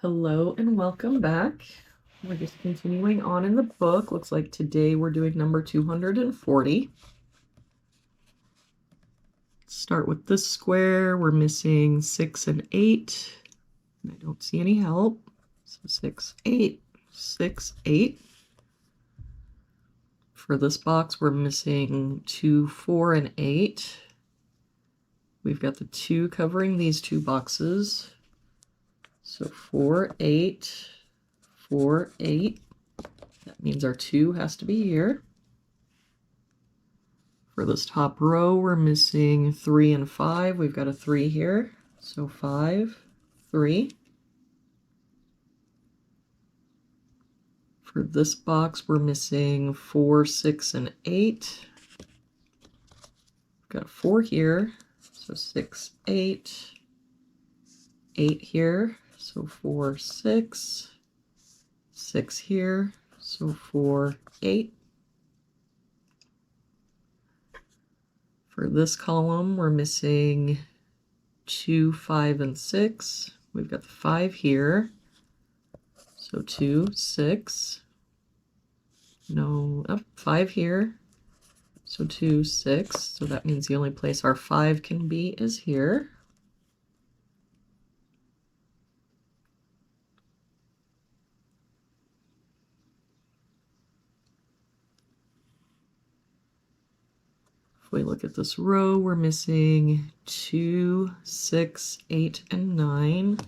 Hello and welcome back. We're just continuing on in the book. Looks like today we're doing number 240. Start with this square. We're missing 6 and 8. And I don't see any help. So 6, 8, 6, 8. For this box, we're missing 2, 4, and 8. We've got the 2 covering these two boxes. So 4, 8, 4, 8. That means our 2 has to be here. For this top row, we're missing 3 and 5. We've got a 3 here. So 5, 3. For this box, we're missing 4, 6, and 8. We've got a 4 here. So 6, 8. 8 here. So 4, 6. 6 here. So 4, 8. For this column, we're missing 2, 5, and 6. We've got the 5 here. So 2, 6. No, 5 here. So 2, 6. So that means the only place our 5 can be is here. If we look at this row, we're missing 2, 6, 8, and 9.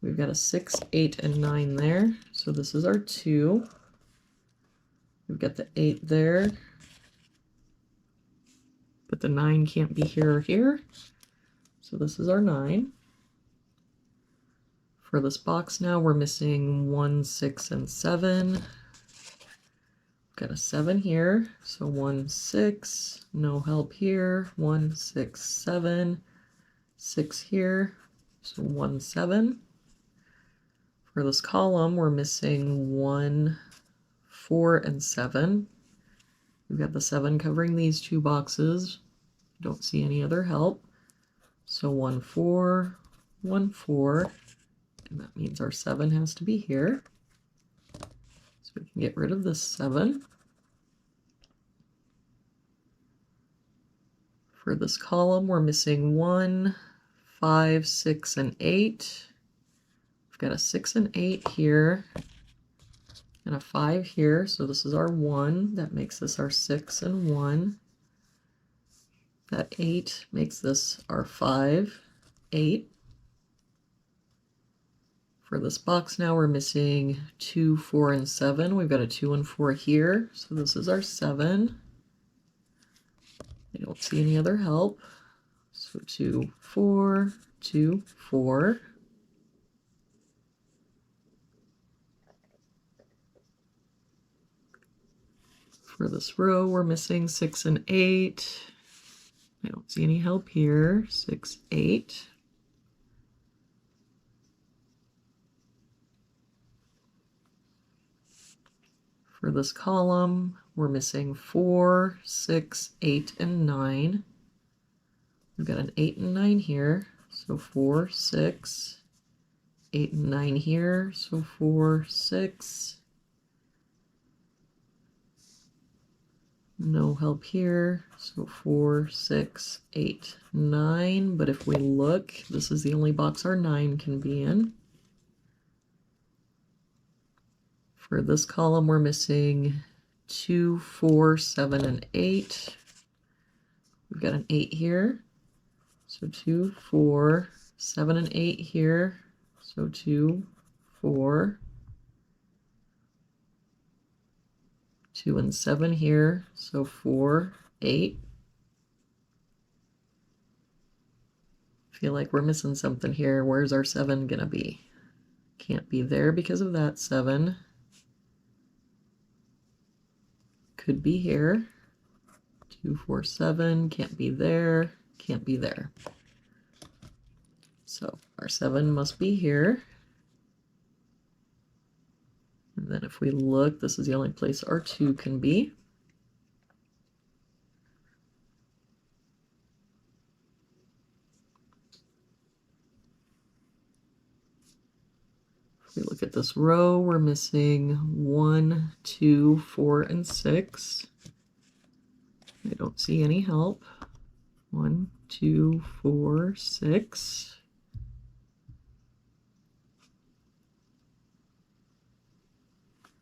We've got a 6, 8, and 9 there. So this is our 2. We've got the 8 there. But the 9 can't be here or here. So this is our 9. For this box now, we're missing 1, 6, and 7. We've got a 7 here. So 1, 6. No help here. 1, 6, 7. 6 here. So 1, 7. For this column, we're missing 1, 4, and 7. We've got the 7 covering these two boxes. Don't see any other help. So 1, 4, 1, 4. And that means our 7 has to be here. So we can get rid of this 7. For this column, we're missing 1, 5, 6, and 8. Got a 6 and 8 here and a 5 here, so this is our 1. That makes this our 6 and 1. That 8 makes this our 5, 8. For this box now, we're missing 2, 4, and 7. We've got a 2 and 4 here, so this is our 7. I don't see any other help. So 2, 4, 2, 4. For this row, we're missing 6 and 8. I don't see any help here. 6, 8. For this column, we're missing 4, 6, 8, and 9. We've got an 8 and 9 here. So 4, 6. 8 and 9 here. So 4, 6. No help here, so 4, 6, 8, 9. But if we look, this is the only box our 9 can be in. For this column, we're missing 2, 4, 7, and 8. We've got an 8 here, so 2, 4, 7, and 8 here, so 2, 4. 2 and 7 here, so 4, 8. Feel like we're missing something here. Where's our 7 gonna be? Can't be there because of that 7. Could be here. 2, 4, 7, can't be there, can't be there. So our 7 must be here. And then if we look, this is the only place our 2 can be. If we look at this row, we're missing 1, 2, 4, and 6. I don't see any help. 1, 2, 4, 6.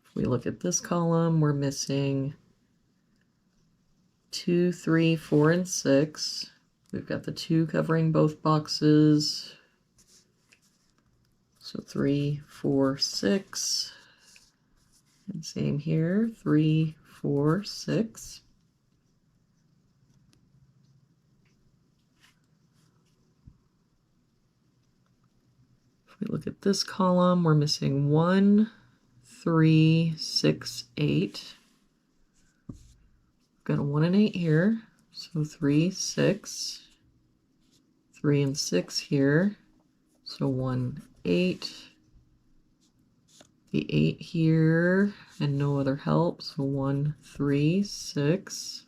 If we look at this column, we're missing 2, 3, 4, and 6. We've got the 2 covering both boxes. So 3, 4, 6. And same here, 3, 4, 6. If we look at this column, we're missing 1, 3, 6, 8. We've got a 1 and 8 here. So 3, 6. 3 and 6 here. So 1, 8. The 8 here and no other help. So 1, 3, 6.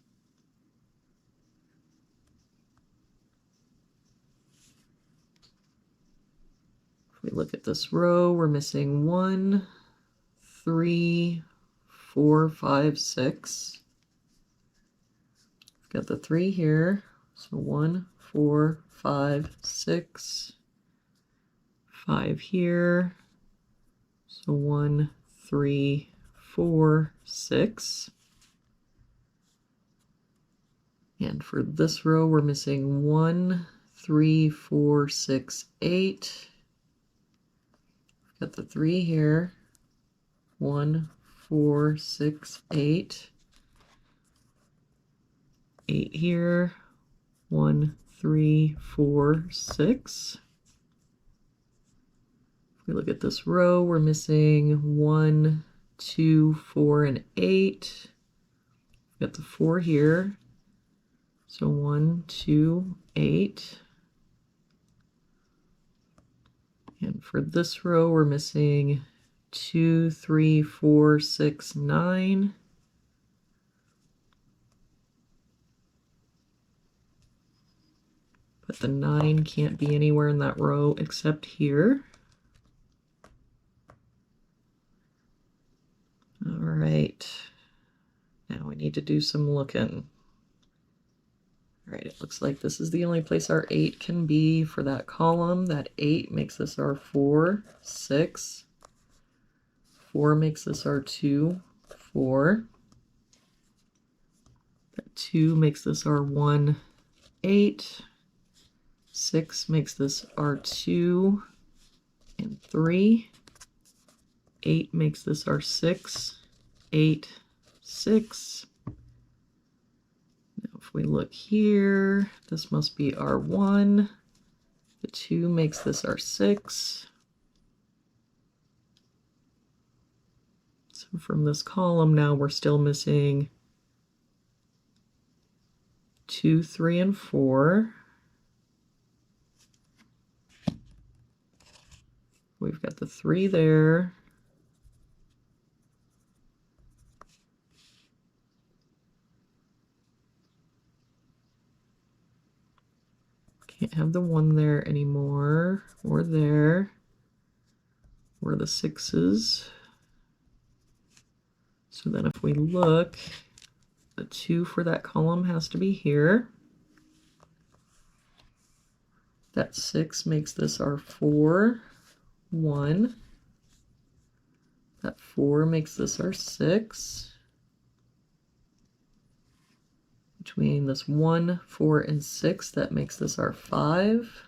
If we look at this row, we're missing 1, 3, 4, 5, 6. We've got the 3 here. So 1, 4, 5, 6. 5 here. So 1, 3, 4, 6. And for this row, we're missing 1, 3, 4, 6, 8. Got the 3 here. 1, 4, 6, 8. 8 here. 1, 3, 4, 6. If we look at this row, we're missing 1, 2, 4, and 8. Got the 4 here. So 1, 2, 8. And for this row, we're missing 2, 3, 4, 6, 9. But the 9 can't be anywhere in that row except here. All right. Now we need to do some looking. All right, it looks like this is the only place our 8 can be for that column. That 8 makes this our 4, 6. 4 makes this our 2, 4. That 2 makes this our 1, 8. 6 makes this our 2 and 3. 8 makes this our 6, 8, 6. Now if we look here, this must be our 1. The 2 makes this our 6. So from this column now we're still missing 2, 3, and 4. We've got the 3 there. Can't have the 1 there anymore, or there, or the 6s. So then if we look, the 2 for that column has to be here. That 6 makes this our 4, 1. That 4 makes this our 6. Between this 1, 4, and 6, that makes this our 5.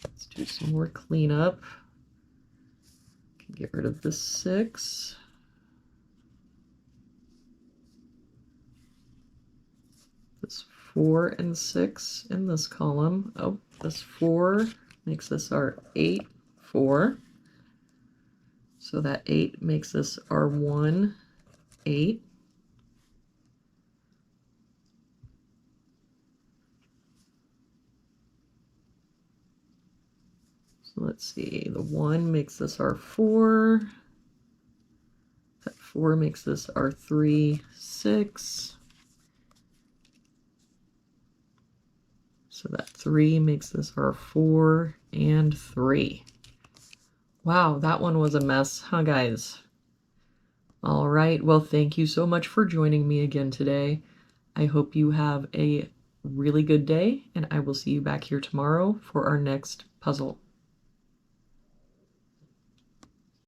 Let's do some more cleanup. Can get rid of this 6. This 4 and 6 in this column. Oh, this 4 makes this our 8, 4. So that 8 makes this our 1, 8. So let's see, the 1 makes this our 4. That 4 makes this our 3, 6. So that 3 makes this our 4 and 3. Wow, that one was a mess, huh, guys? All right, well, thank you so much for joining me again today. I hope you have a really good day, and I will see you back here tomorrow for our next puzzle.